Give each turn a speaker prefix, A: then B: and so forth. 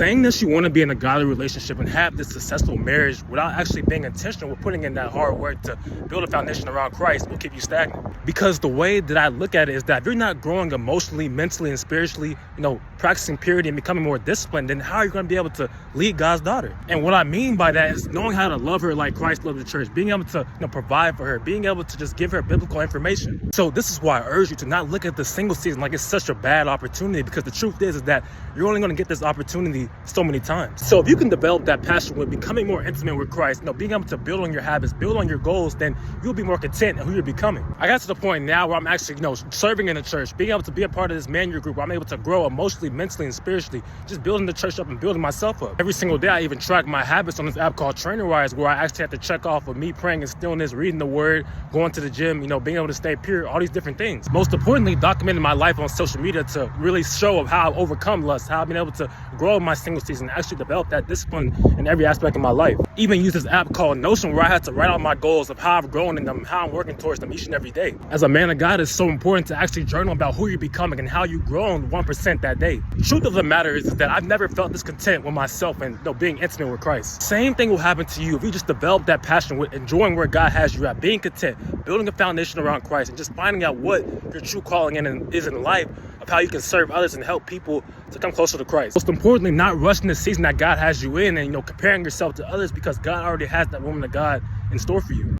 A: Saying that you want to be in a godly relationship and have this successful marriage without actually being intentional with putting in that hard work to build a foundation around Christ will keep you stagnant. Because the way that I look at it is that if you're not growing emotionally, mentally, and spiritually, practicing purity and becoming more disciplined, then how are you going to be able to lead God's daughter? And what I mean by that is knowing how to love her like Christ loved the church, being able to provide for her, being able to just give her biblical information. So this is why I urge you to not look at the single season like it's such a bad opportunity, because the truth is that you're only going to get this opportunity so many times. So if you can develop that passion with becoming more intimate with Christ, being able to build on your habits, build on your goals, then you'll be more content in who you're becoming. I got to the point now where I'm actually, serving in the church, being able to be a part of this man year group where I'm able to grow emotionally, mentally, and spiritually, just building the church up and building myself up. Every single day, I even track my habits on this app called TrainerWise, where I actually have to check off of me praying and stillness, reading the word, going to the gym, being able to stay pure, all these different things. Most importantly, documenting my life on social media to really show of how I've overcome lust, how I've been able to grow in my single season, and actually develop that discipline in every aspect of my life. Even use this app called Notion, where I had to write out my goals of how I've grown in them, how I'm working towards them each and every day. As a man of God, it's so important to actually journal about who you're becoming and how you've grown 1% that day. The truth of the matter is that I've never felt this content with myself and being intimate with Christ. Same thing will happen to you if you just develop that passion with enjoying where God has you at, being content, building a foundation around Christ, and just finding out what your true calling is in life, of how you can serve others and help people to come closer to Christ. Most importantly, not rushing the season that God has you in and comparing yourself to others, because God already has that woman of God in store for you.